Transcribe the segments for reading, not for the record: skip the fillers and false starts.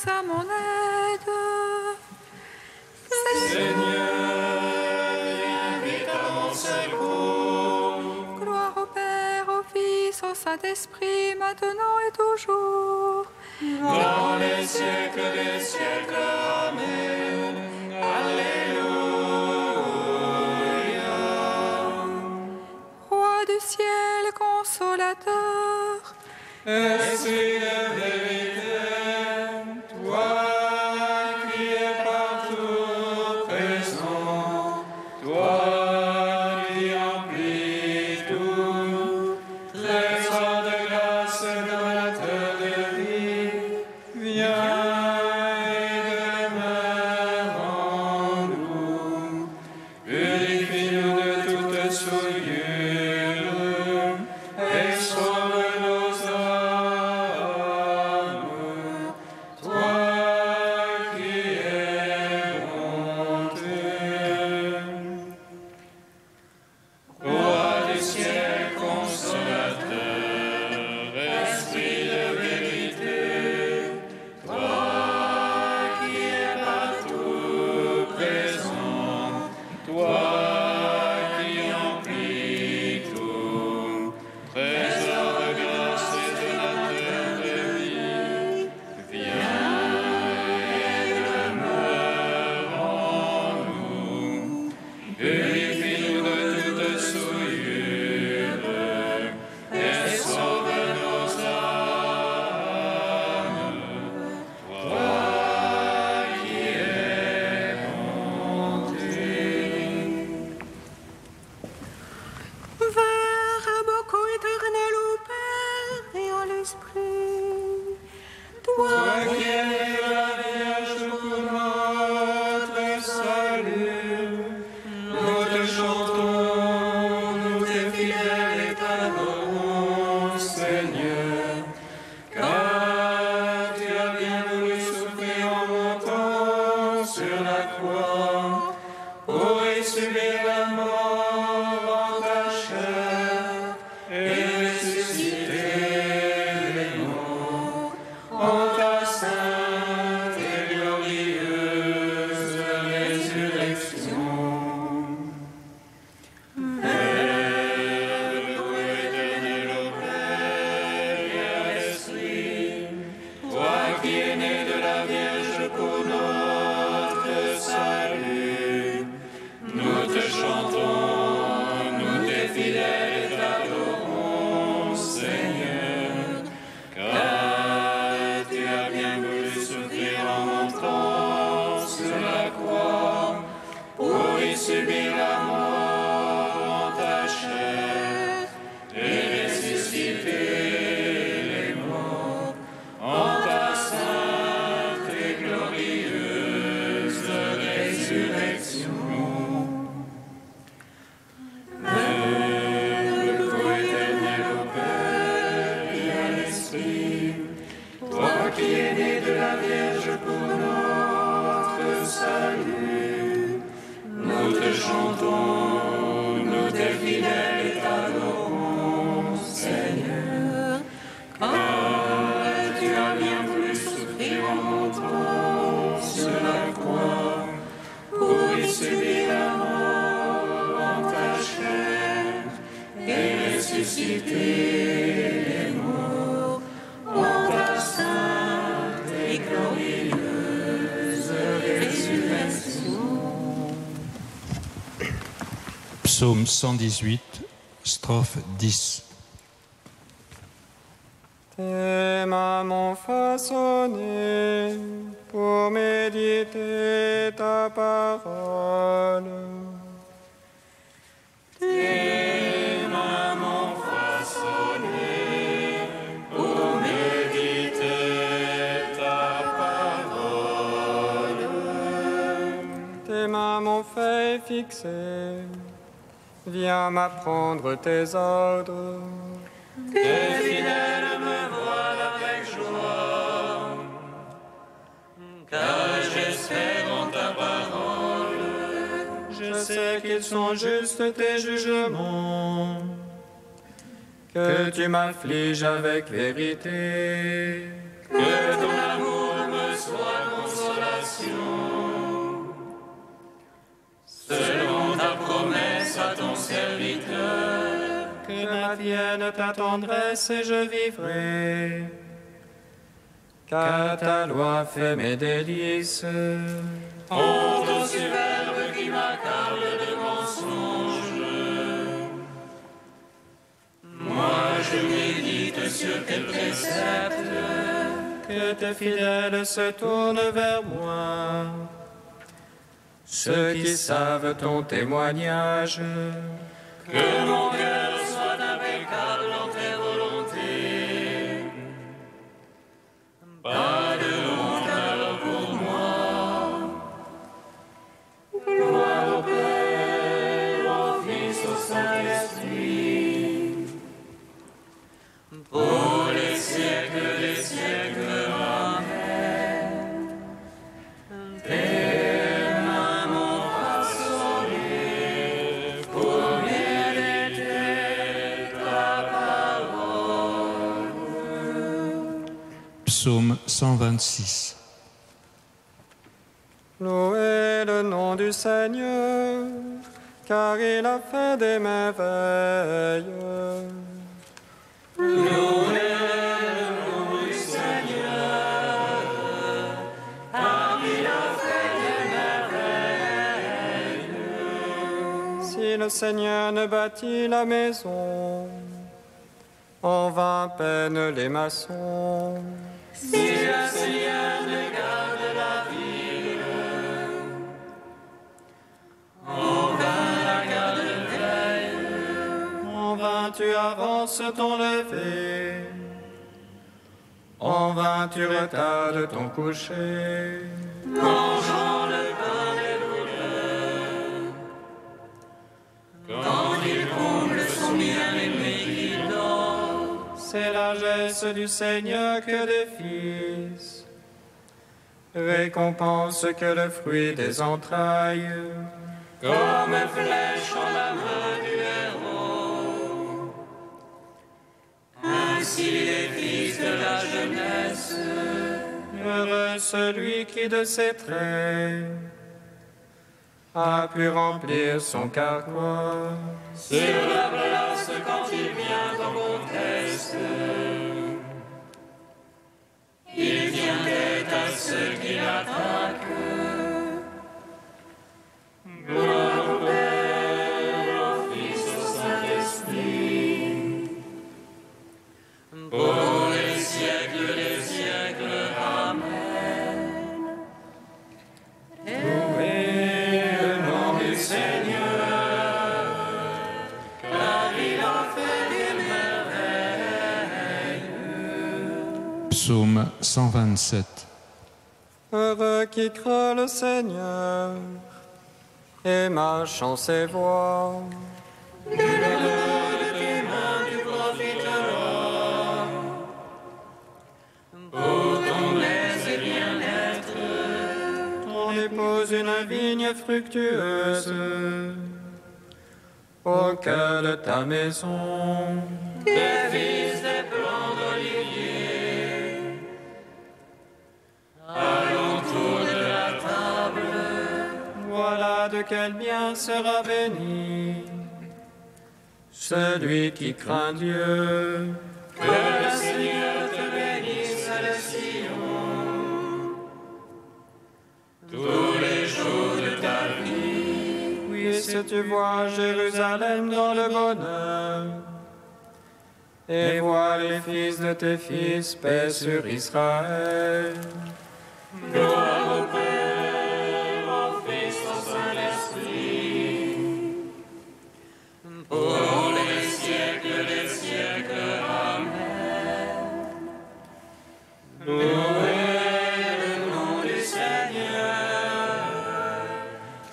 à mon aide. Seigneur, viens vite à mon secours. Gloire au Père, au Fils, au Saint-Esprit, maintenant et toujours. Dans les siècles des siècles, Amen. Alléluia. Roi du ciel, consolateur, Esprit de vérité, toi qui es partout présent, toi qui emplis tout, trésor de grâce et donateur de vie, viens et demeure en nous. Purifie-nous de toute souillure et sauve nos âmes. Toi qui es bonté. Roi du ciel consolateur, Esprit de vérité, toi qui es partout présent, toi qui emplis tout, trésor de grâce et donateur de vie, viens et demeure en nous. Purifie-nous de toute souillure et sauve nos âmes. Toi qui es bonté. vers un beaucoup éternel au Père et à l'Esprit. Toi qui es né de la Vierge pour notre salut, nous te chantons, nous tes fidèles et t'adorons, Seigneur, car tu as bien voulu souffrir en montant sur la croix pour y subir la mort en ta chair et ressusciter les morts en ta sainte et glorieuse résurrection. Verbe éternel au Père et à l'Esprit, toi qui es né de la Vierge pour notre salut, nous te chantons, nous tes fidèles et t'adorons, Seigneur, car tu as bien voulu souffrir en montant sur la croix pour y subir la mort en ta chair et ressusciter les morts en ta sainte et glorieuse résurrection. Verbe éternel au Père et à l'Esprit, toi qui es né de la Vierge pour notre salut, nous te chantons, nous tes fidèles et t'adorons, Seigneur, car tu as bien voulu souffrir en montant sur la croix pour y subir la mort en ta chair et ressusciter les morts en ta sainte et glorieuse résurrection. Psaume 118, strophe 10. Tes mains m'ont façonné pour méditer ta parole. Tes mains m'ont façonné pour méditer ta parole. Tes mains m'ont fait fixer. Viens m'apprendre tes ordres. Tes fidèles me voient avec joie, car j'espère en ta parole. Je sais qu'ils sont justes tes jugements, que tu m'affliges avec vérité. Que ton amour me soit salvation. Selon ta promesse à ton serviteur, que m'advienne ta tendresse et je vivrai. Car ta loi fait mes délices. honte au superbe qui m'accable de mensonges. Moi je médite sur tes préceptes. Que tes fidèles se tournent vers moi. Ceux qui savent ton témoignage. Que mon cœur soit impeccable en tes volontés. Pas de honte alors pour moi. Gloire au Père, au Fils, au Saint-Esprit. Pour les siècles des siècles. Amen. Tes mains m'ont façonné pour méditer ta parole. Psaume 126. Louez le nom du Seigneur, car il a fait des merveilles. Si le Seigneur ne bâtit la maison, en vain peinent les maçons. Si le Seigneur ne garde la ville, en vain la garde veille. En vain tu avances ton lever, en vain tu retardes ton coucher. Mangeant le pain des douleurs, quand il comble son bien-aimé qui dort. C'est la largesse du Seigneur que des fils, récompense que le fruit des entrailles. Comme flèche en la main du héros, ainsi les fils de la jeunesse. Heureux celui qui de ses traits a pu remplir son carquois. Sur la place quand il vient en conteste, il tient tête à ceux qui l'attaquent. Gloire au Père, au Fils, au Saint-Esprit, pour les siècles des siècles. Amen. Louez le nom du Seigneur, Car il a fait des merveilles. Psaume 127. heureux qui craint le Seigneur et marche en ses voies. De tes mains tu profiteras pour ton aise et bien-être. Ton épouse une vigne fructueuse au cœur de ta maison. Des fils des plants d'olivier alentour de la table. Voilà de quel bien sera béni celui qui craint Dieu. Que le Seigneur te bénisse à la Sion tous les jours de ta vie. Puisses tu voir Jérusalem dans le bonheur et voir les fils de tes fils, paix sur Israël. Gloire au Père, au Fils, au Saint-Esprit, pour les siècles des siècles. Amen. Louez le nom du Seigneur,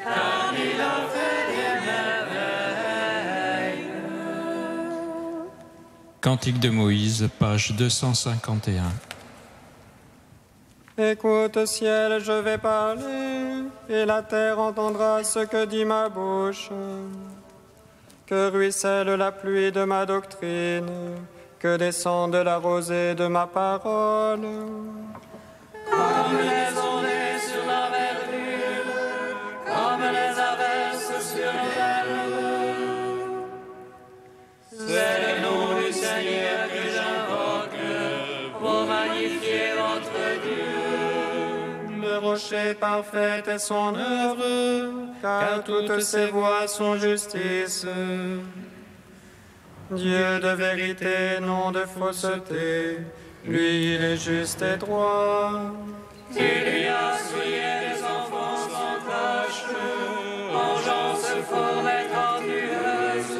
car il a fait des merveilles. Cantique de Moïse, page 251. Écoute, ciel, je vais parler, et la terre entendra ce que dit ma bouche. Que ruisselle la pluie de ma doctrine, que descende la rosée de ma parole. Comme les ondées sur la et parfaite est son œuvre, car toutes ses voies sont justice. Dieu de vérité, non de fausseté, lui il est juste et droit. Tu lui as souillé les enfants sans tache, vengeance forme et tortueuse.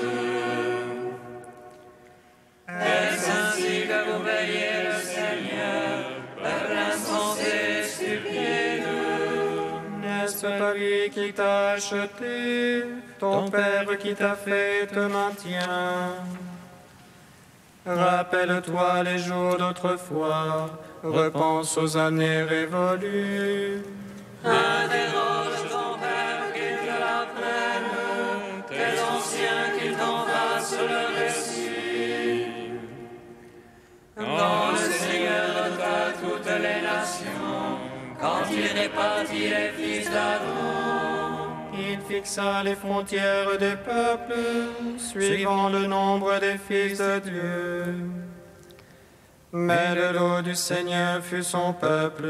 Est-ce ainsi que vous veillez le Seigneur, peuple insensé et stupide? N'est-ce pas lui qui t'a acheté, ton Père qui t'a fait te maintient? Rappelle-toi les jours d'autrefois, repense aux années révolues. Interroge ton Père qu'il te l'apprenne, tes anciens qu'ils t'en fassent le récit. Quand le Seigneur dota toutes les nations, quand il répartit les fils d'Adam, Il fixa les frontières des peuples, suivant le nombre des fils de Dieu. Mais le lot du Seigneur fut son peuple,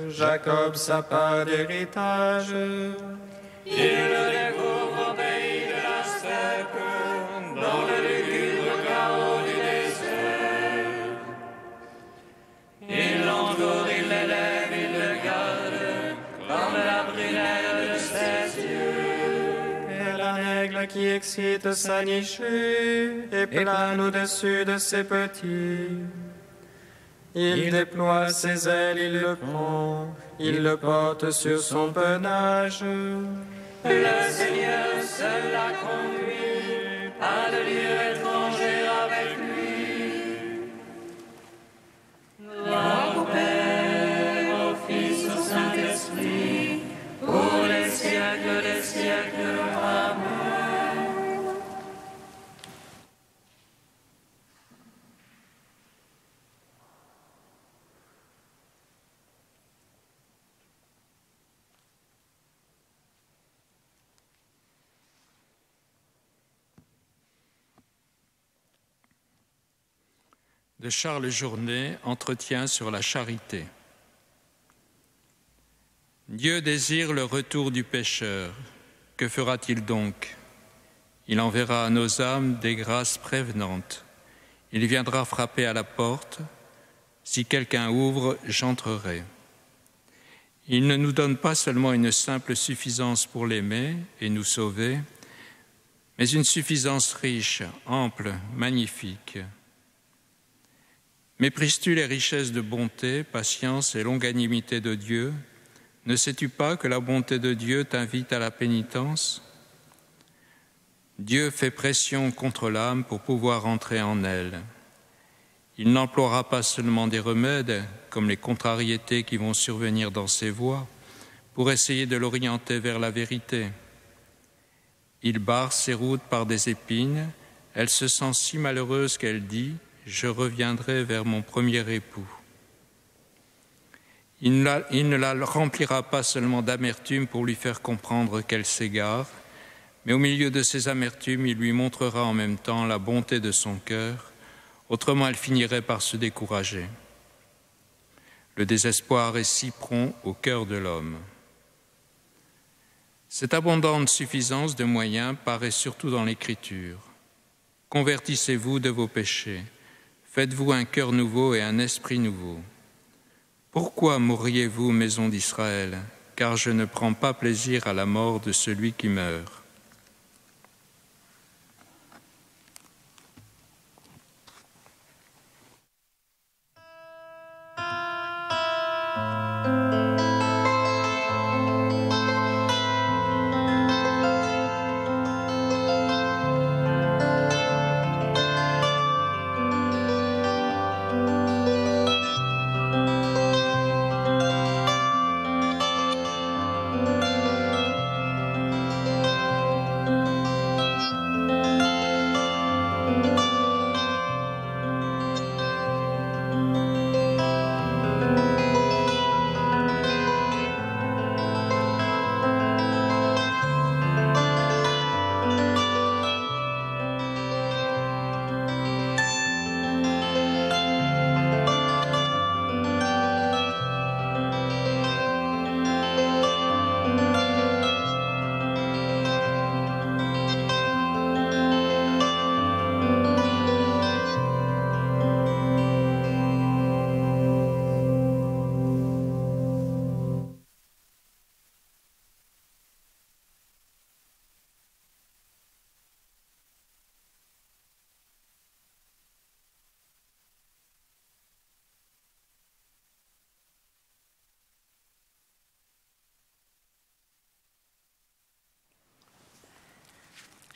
Jacob sa part d'héritage. il le découvre au pays de la steppe, dans le lugubre chaos du désert. Il l'entoure, il l'élève, il le garde, comme la prunelle de ses yeux. Et un aigle qui excite sa nichée et plane au-dessus de ses petits. Il déploie ses ailes, il le prend, il le porte sur son pennage. Le Seigneur seul l'a conduit, pas de lieu étranger avec lui. Gloire au Père, au Fils, au Saint-Esprit, pour les siècles des siècles. Amen. De Charles Journet, Entretien sur la charité. Dieu désire le retour du pécheur. Que fera-t-il donc? Il enverra à nos âmes des grâces prévenantes. Il viendra frapper à la porte. Si quelqu'un ouvre, j'entrerai. Il ne nous donne pas seulement une simple suffisance pour l'aimer et nous sauver, mais une suffisance riche, ample, magnifique. Méprises-tu les richesses de bonté, patience et longanimité de Dieu? Ne sais-tu pas que la bonté de Dieu t'invite à la pénitence? Dieu fait pression contre l'âme pour pouvoir entrer en elle. Il n'emploiera pas seulement des remèdes, comme les contrariétés qui vont survenir dans ses voies, pour essayer de l'orienter vers la vérité. Il barre ses routes par des épines. Elle se sent si malheureuse qu'elle dit « Je reviendrai vers mon premier époux ». Il ne la remplira pas seulement d'amertume pour lui faire comprendre qu'elle s'égare, mais au milieu de ses amertumes, il lui montrera en même temps la bonté de son cœur, autrement elle finirait par se décourager. Le désespoir est si prompt au cœur de l'homme. Cette abondante suffisance de moyens paraît surtout dans l'Écriture. Convertissez-vous de vos péchés, faites-vous un cœur nouveau et un esprit nouveau. Pourquoi mourriez-vous, maison d'Israël? Car je ne prends pas plaisir à la mort de celui qui meurt.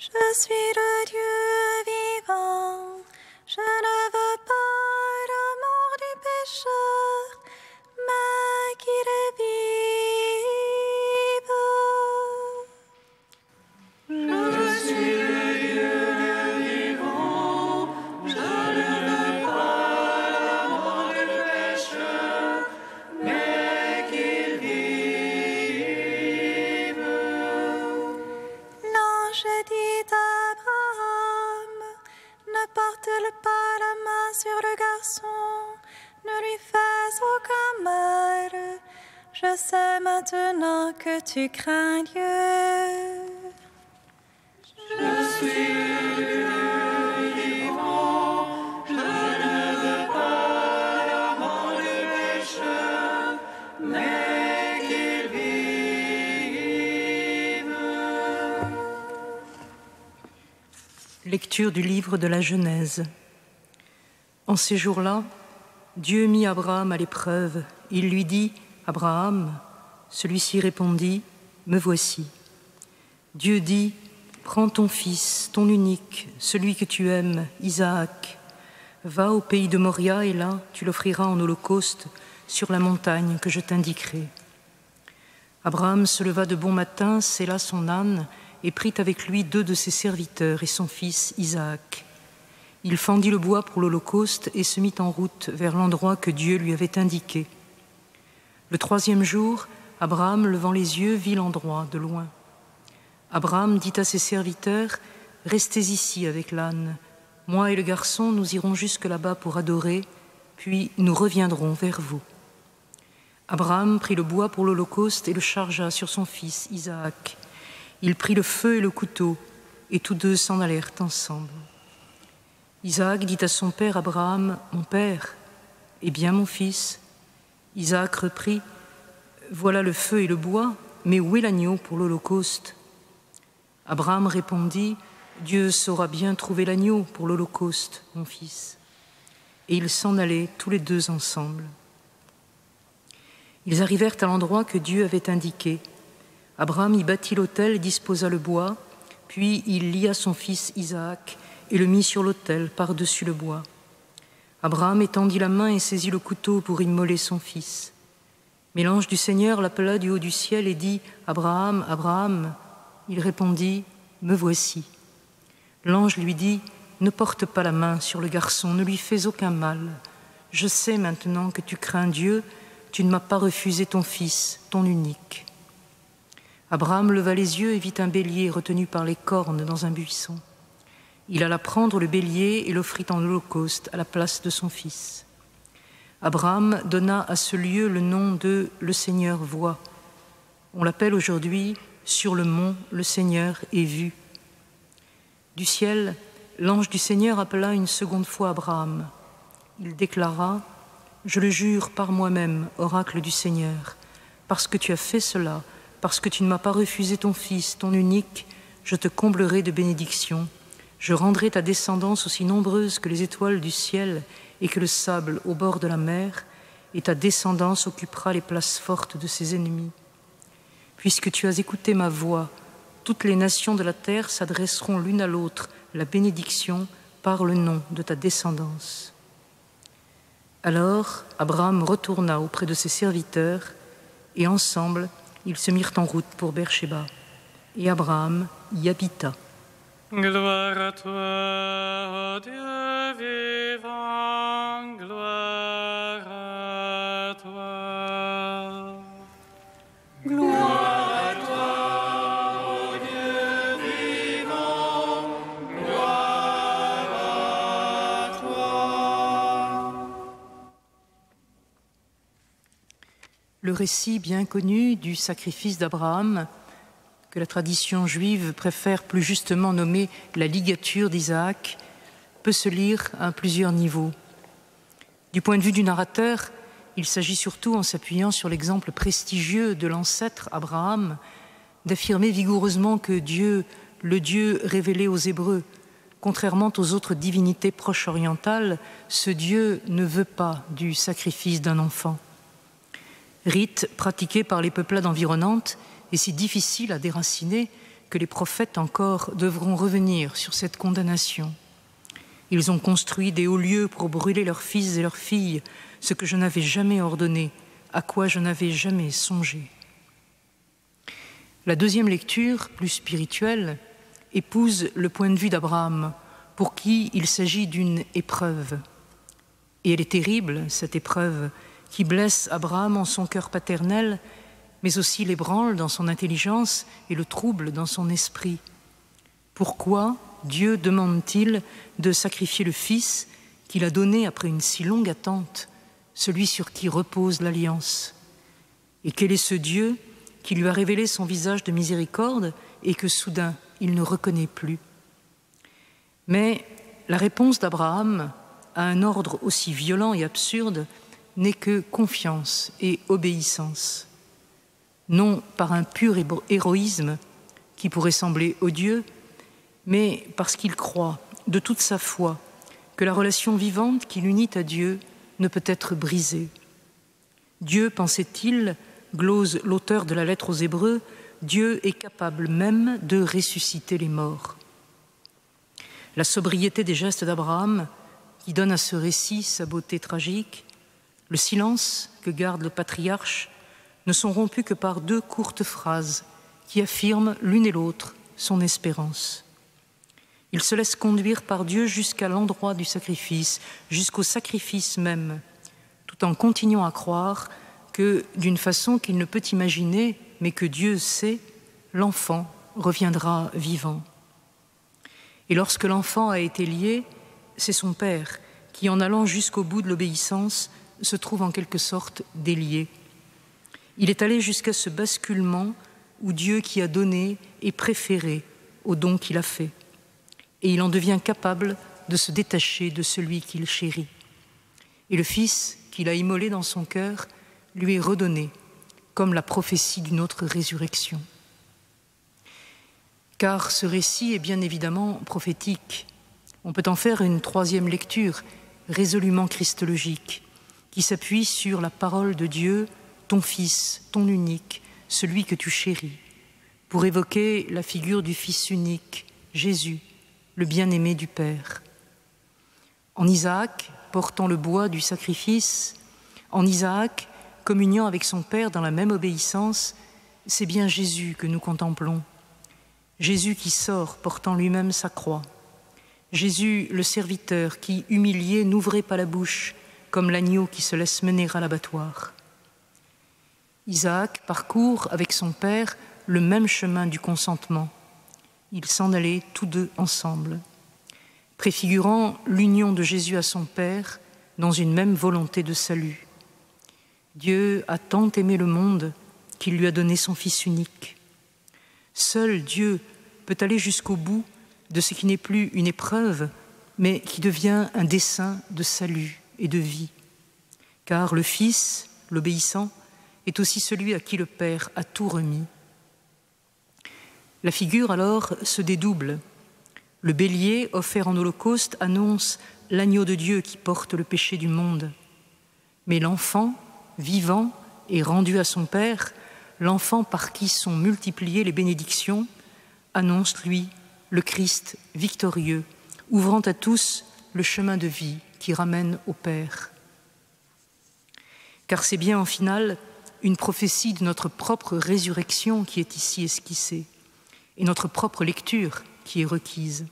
Je suis le Dieu vivant, je ne veux pas la mort du pécheur, mais qu'il vive. Je suis le Dieu vivant, je ne veux pas la mort du pécheur, mais qu'il vive. L'ange dit à Abraham, ne porte pas la main sur le garçon, ne lui fais aucun mal. Je sais maintenant que tu crains Dieu. Je suis le Dieu vivant, je ne veux pas la mort du pécheur, mais qu'il vive. Lecture du livre de la Genèse. En ces jours-là, Dieu mit Abraham à l'épreuve. Il lui dit, « Abraham », celui-ci répondit, « Me voici ». Dieu dit, « Prends ton fils, ton unique, celui que tu aimes, Isaac. Va au pays de Moria et là, tu l'offriras en holocauste sur la montagne que je t'indiquerai. » Abraham se leva de bon matin, sella son âne et prit avec lui 2 de ses serviteurs et son fils Isaac. Il fendit le bois pour l'holocauste et se mit en route vers l'endroit que Dieu lui avait indiqué. Le 3e jour, Abraham, levant les yeux, vit l'endroit de loin. Abraham dit à ses serviteurs, « Restez ici avec l'âne. Moi et le garçon, nous irons jusque là-bas pour adorer, puis nous reviendrons vers vous. » Abraham prit le bois pour l'holocauste et le chargea sur son fils Isaac. Il prit le feu et le couteau, et tous 2 s'en allèrent ensemble. Isaac dit à son père Abraham, « Mon père, eh bien mon fils ?» Isaac reprit, « Voilà le feu et le bois, mais où est l'agneau pour l'holocauste ?» Abraham répondit, « Dieu saura bien trouver l'agneau pour l'holocauste, mon fils. » Et ils s'en allaient tous les 2 ensemble. Ils arrivèrent à l'endroit que Dieu avait indiqué. Abraham y bâtit l'autel et disposa le bois, puis il lia son fils Isaac et le mit sur l'autel par-dessus le bois. Abraham étendit la main et saisit le couteau pour immoler son fils. Mais l'ange du Seigneur l'appela du haut du ciel et dit, « Abraham, Abraham !» Il répondit, « Me voici. » L'ange lui dit, « Ne porte pas la main sur le garçon, ne lui fais aucun mal. Je sais maintenant que tu crains Dieu, tu ne m'as pas refusé ton fils, ton unique. » Abraham leva les yeux et vit un bélier retenu par les cornes dans un buisson. Il alla prendre le bélier et l'offrit en holocauste à la place de son fils. Abraham donna à ce lieu le nom de « Le Seigneur voit ». On l'appelle aujourd'hui « Sur le mont, le Seigneur est vu ». Du ciel, l'ange du Seigneur appela une seconde fois Abraham. Il déclara « Je le jure par moi-même, oracle du Seigneur, parce que tu as fait cela, parce que tu ne m'as pas refusé ton fils, ton unique, je te comblerai de bénédictions. Je rendrai ta descendance aussi nombreuse que les étoiles du ciel et que le sable au bord de la mer, et ta descendance occupera les places fortes de ses ennemis. Puisque tu as écouté ma voix, toutes les nations de la terre s'adresseront l'une à l'autre la bénédiction par le nom de ta descendance. » Alors Abraham retourna auprès de ses serviteurs, et ensemble ils se mirent en route pour Beersheba, et Abraham y habita. Gloire à toi, ô Dieu vivant, gloire à toi. Gloire à toi, ô Dieu vivant, gloire à toi. Le récit bien connu du sacrifice d'Abraham, que la tradition juive préfère plus justement nommer la ligature d'Isaac, peut se lire à plusieurs niveaux. Du point de vue du narrateur, il s'agit surtout, en s'appuyant sur l'exemple prestigieux de l'ancêtre Abraham, d'affirmer vigoureusement que Dieu, le Dieu révélé aux Hébreux, contrairement aux autres divinités proche-orientales, ce Dieu ne veut pas du sacrifice d'un enfant. Rite pratiqué par les peuplades environnantes et si difficile à déraciner que les prophètes encore devront revenir sur cette condamnation. Ils ont construit des hauts lieux pour brûler leurs fils et leurs filles, ce que je n'avais jamais ordonné, à quoi je n'avais jamais songé. La deuxième lecture, plus spirituelle, épouse le point de vue d'Abraham, pour qui il s'agit d'une épreuve. Et elle est terrible, cette épreuve, qui blesse Abraham en son cœur paternel, mais aussi l'ébranle dans son intelligence et le trouble dans son esprit. Pourquoi Dieu demande-t-il de sacrifier le Fils qu'il a donné après une si longue attente, celui sur qui repose l'alliance? Et quel est ce Dieu qui lui a révélé son visage de miséricorde et que soudain il ne reconnaît plus? Mais la réponse d'Abraham à un ordre aussi violent et absurde n'est que confiance et obéissance. Non par un pur héroïsme qui pourrait sembler odieux, mais parce qu'il croit de toute sa foi que la relation vivante qui l'unit à Dieu ne peut être brisée. Dieu, pensait-il, glose l'auteur de la lettre aux Hébreux, Dieu est capable même de ressusciter les morts. La sobriété des gestes d'Abraham, qui donne à ce récit sa beauté tragique, le silence que garde le patriarche, ne sont rompus que par deux courtes phrases qui affirment l'une et l'autre son espérance. Il se laisse conduire par Dieu jusqu'à l'endroit du sacrifice, jusqu'au sacrifice même, tout en continuant à croire que, d'une façon qu'il ne peut imaginer, mais que Dieu sait, l'enfant reviendra vivant. Et lorsque l'enfant a été lié, c'est son père qui, en allant jusqu'au bout de l'obéissance, se trouve en quelque sorte délié. Il est allé jusqu'à ce basculement où Dieu qui a donné est préféré au don qu'il a fait. Et il en devient capable de se détacher de celui qu'il chérit. Et le Fils qu'il a immolé dans son cœur lui est redonné, comme la prophétie d'une autre résurrection. Car ce récit est bien évidemment prophétique. On peut en faire une troisième lecture, résolument christologique, qui s'appuie sur la parole de Dieu, ton Fils, ton unique, celui que tu chéris, pour évoquer la figure du Fils unique, Jésus, le bien-aimé du Père. En Isaac, portant le bois du sacrifice, en Isaac, communiant avec son Père dans la même obéissance, c'est bien Jésus que nous contemplons. Jésus qui sort portant lui-même sa croix. Jésus, le serviteur qui, humilié, n'ouvrait pas la bouche, comme l'agneau qui se laisse mener à l'abattoir. Isaac parcourt avec son Père le même chemin du consentement. Ils s'en allaient tous deux ensemble, préfigurant l'union de Jésus à son Père dans une même volonté de salut. Dieu a tant aimé le monde qu'il lui a donné son Fils unique. Seul Dieu peut aller jusqu'au bout de ce qui n'est plus une épreuve, mais qui devient un dessein de salut et de vie. Car le Fils, l'obéissant, est aussi celui à qui le Père a tout remis. La figure alors se dédouble. Le bélier offert en holocauste annonce l'agneau de Dieu qui porte le péché du monde. Mais l'enfant, vivant et rendu à son Père, l'enfant par qui sont multipliées les bénédictions, annonce, lui, le Christ victorieux, ouvrant à tous le chemin de vie qui ramène au Père. Car c'est bien en finale une prophétie de notre propre résurrection qui est ici esquissée, et notre propre lecture qui est requise.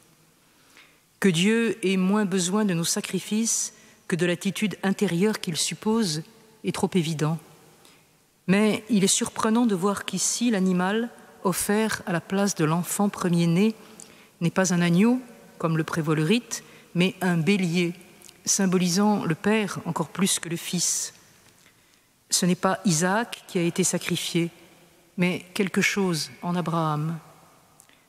Que Dieu ait moins besoin de nos sacrifices que de l'attitude intérieure qu'il suppose est trop évident. Mais il est surprenant de voir qu'ici, l'animal offert à la place de l'enfant premier-né n'est pas un agneau, comme le prévoit le rite, mais un bélier, symbolisant le Père encore plus que le Fils. Ce n'est pas Isaac qui a été sacrifié, mais quelque chose en Abraham.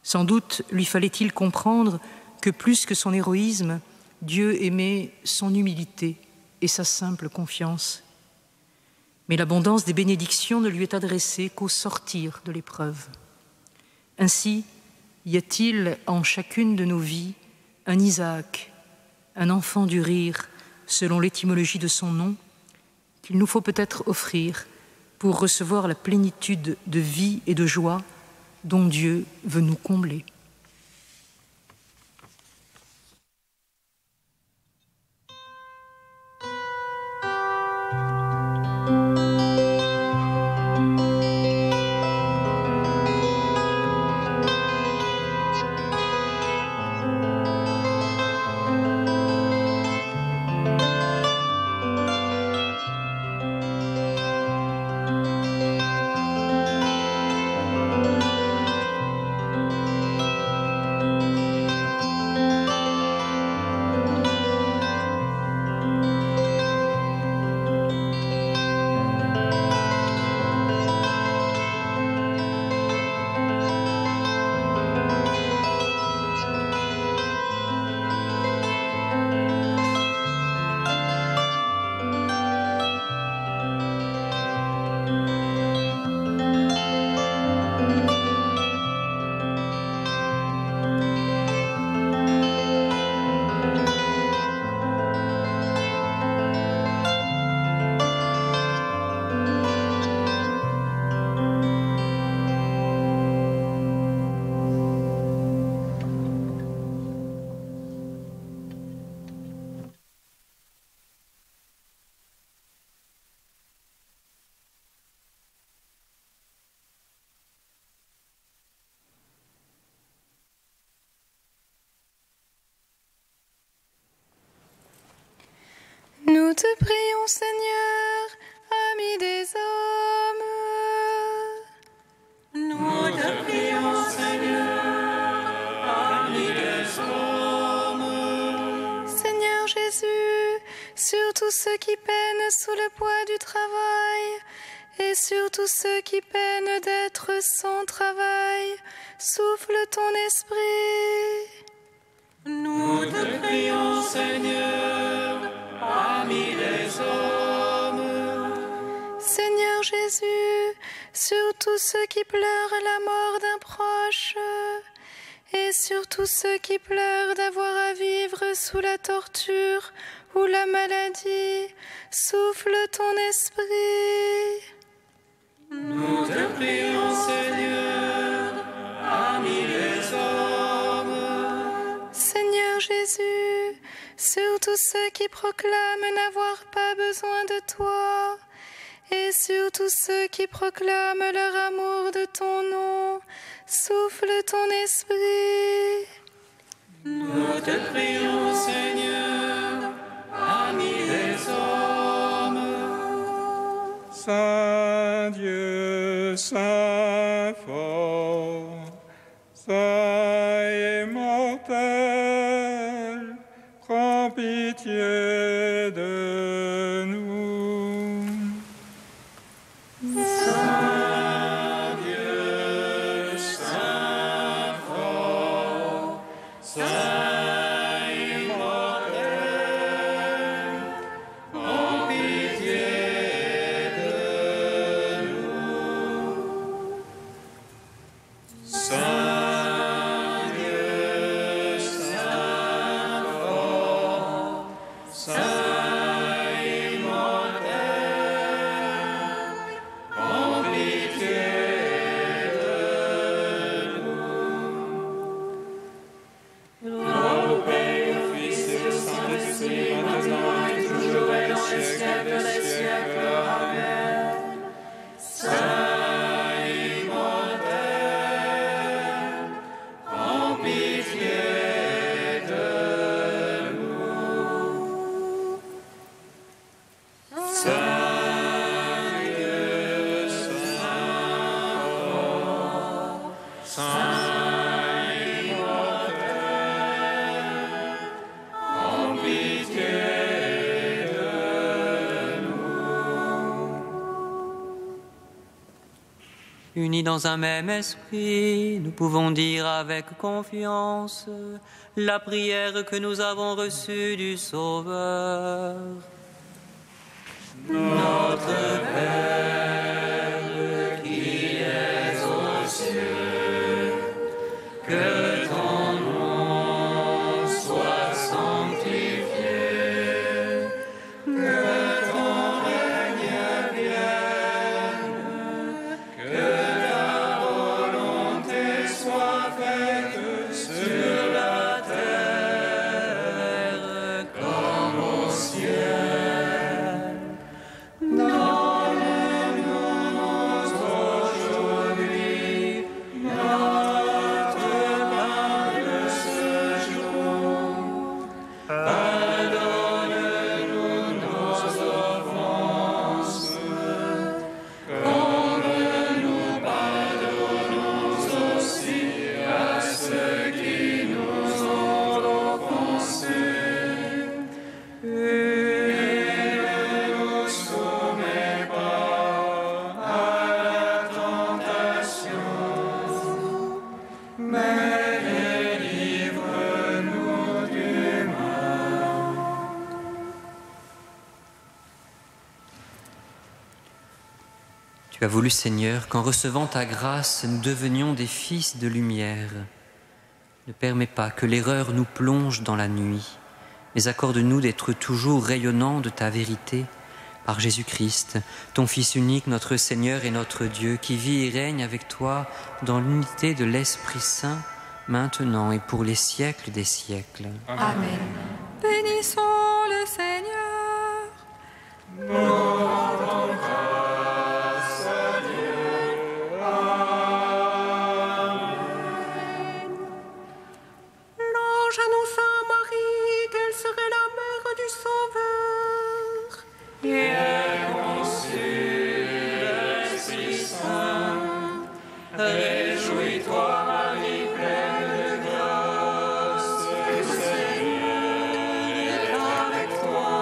Sans doute lui fallait-il comprendre que plus que son héroïsme, Dieu aimait son humilité et sa simple confiance. Mais l'abondance des bénédictions ne lui est adressée qu'au sortir de l'épreuve. Ainsi, y a-t-il en chacune de nos vies un Isaac, un enfant du rire, selon l'étymologie de son nom, qu'il nous faut peut-être offrir pour recevoir la plénitude de vie et de joie dont Dieu veut nous combler. Nous te prions, Seigneur, ami des hommes. Nous te prions, Seigneur, ami des hommes. Seigneur Jésus, sur tous ceux qui peinent sous le poids du travail et sur tous ceux qui peinent d'être sans travail, souffle ton esprit. Nous te prions, Seigneur, ami des hommes. Seigneur Jésus, sur tous ceux qui pleurent la mort d'un proche et sur tous ceux qui pleurent d'avoir à vivre sous la torture ou la maladie, souffle ton esprit. Nous te prions, Seigneur, ami des hommes. Seigneur Jésus, sur tous ceux qui proclament n'avoir pas besoin de toi, et sur tous ceux qui proclament leur amour de ton nom, souffle ton esprit. Nous te prions, Seigneur, ami des hommes. Saint Dieu, Saint fort, Saint immortel, prends pitié de nous. Saint Dieu, Saint fort, Saint immortel, prends pitié de nous. Saint Dieu, Saint fort, Saint immortel, prends pitié de nous. Gloire au Père, au Fils et au Saint-Esprit, maintenant et toujours et dans les siècles des siècles. Amen. Saint immortel, prends pitié de nous. Saint Dieu, Saint fort, Saint immortel, prends pitié de nous. Unis dans un même esprit, nous pouvons dire avec confiance la prière que nous avons reçue du Sauveur. Notre Père qui es aux cieux, que ton nom soit sanctifié, que ton règne vienne, que ta volonté Pardonne-nous nos offenses, comme nous pardonnons aussi à ceux qui nous ont offensés. Et ne nous soumets pas à la tentation, mais délivre-nous du mal. Tu as voulu, Seigneur, qu'en recevant ta grâce, nous devenions des fils de lumière. Ne permets pas que l'erreur nous plonge dans la nuit, mais accorde-nous d'être toujours rayonnants de ta vérité par Jésus-Christ, ton Fils unique, notre Seigneur et notre Dieu, qui vit et règne avec toi dans l'unité de l'Esprit Saint, maintenant et pour les siècles des siècles. Amen. Bénissons le Seigneur. L'ange annonça à Marie qu'elle serait la mère du Sauveur. Et elle conçut de l'Esprit Saint. Réjouis-toi, Marie, pleine de grâce, le Seigneur est avec toi.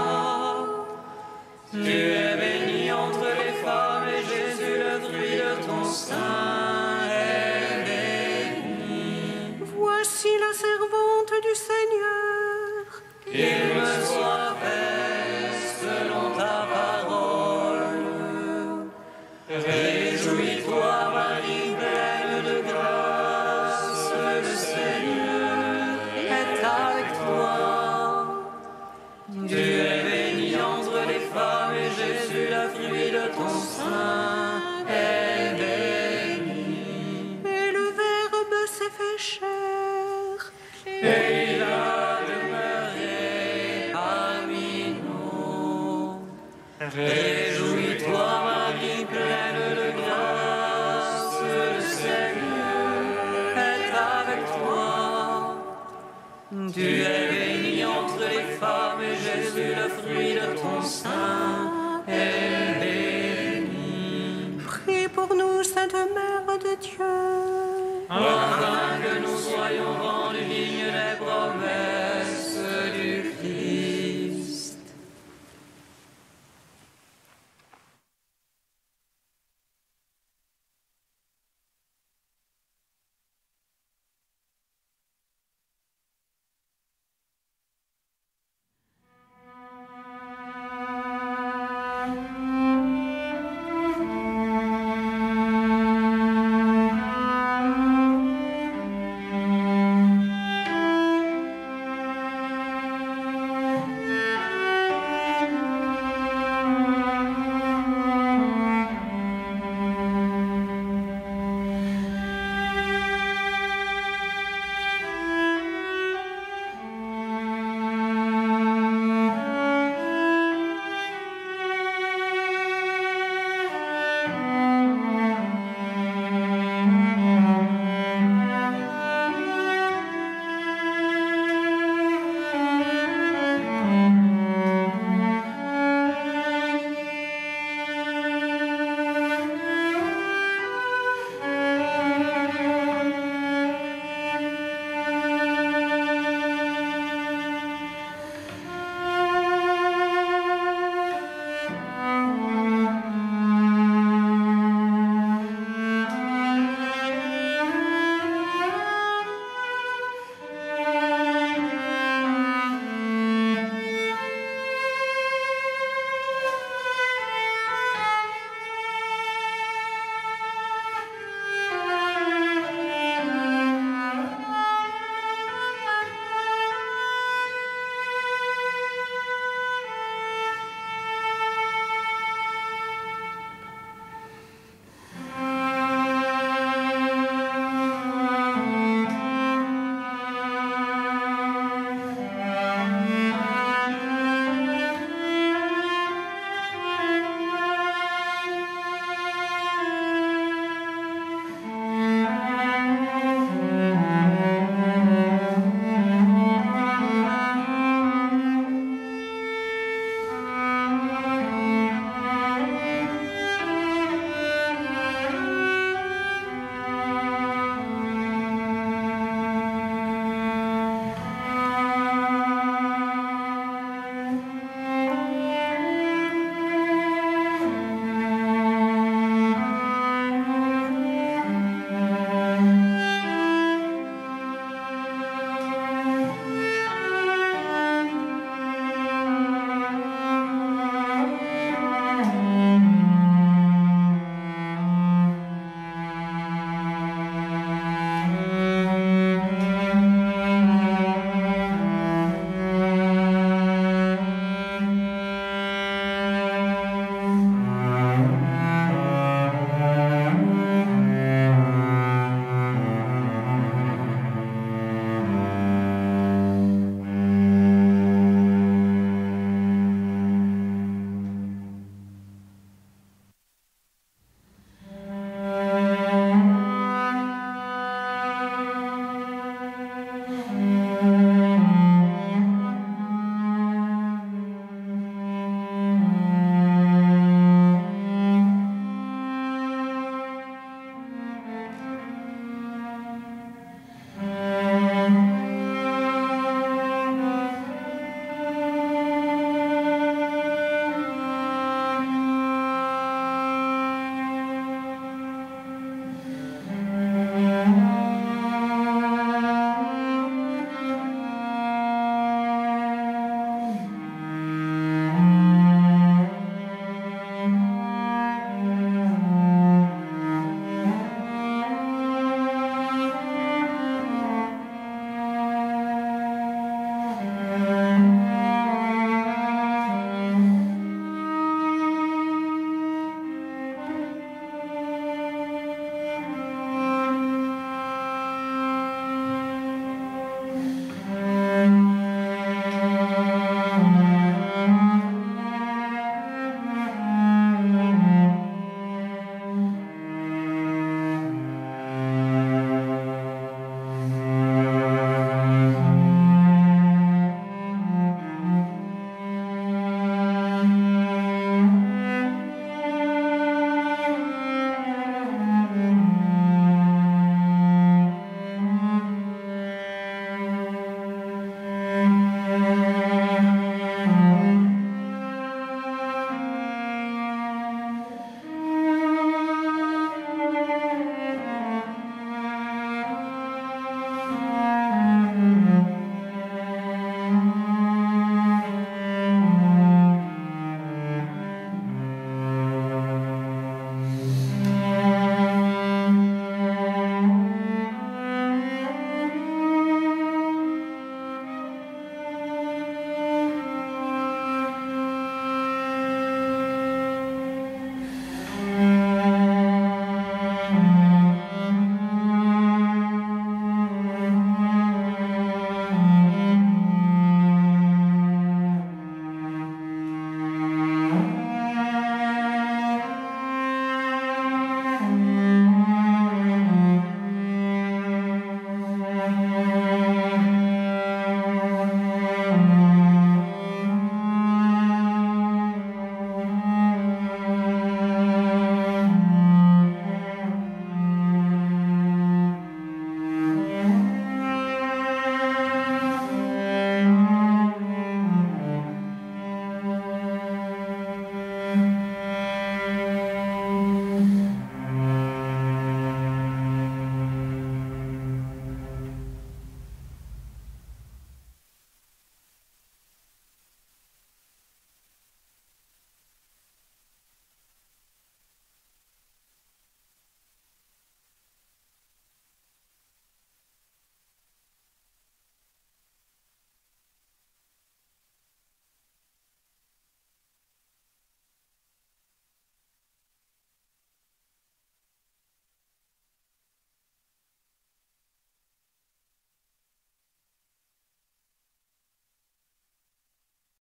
Tu es bénie entre les femmes et Jésus, le fruit de ton sein, est béni. Voici la servante du Seigneur. Qu'il me soit fait selon ta parole. Réjouis-toi, Marie, pleine de grâce, le Seigneur est avec toi. Tu es bénie entre les femmes et Jésus, le fruit de ton sein, est béni. Et le Verbe s'est fait chair. Et il a demeuré parmi nous. Réjouis-toi, Marie, pleine de grâce, le Seigneur est avec toi. Tu es bénie entre les femmes et Jésus, le fruit de ton sein, est béni. Prie pour nous, Sainte Mère de Dieu. Afin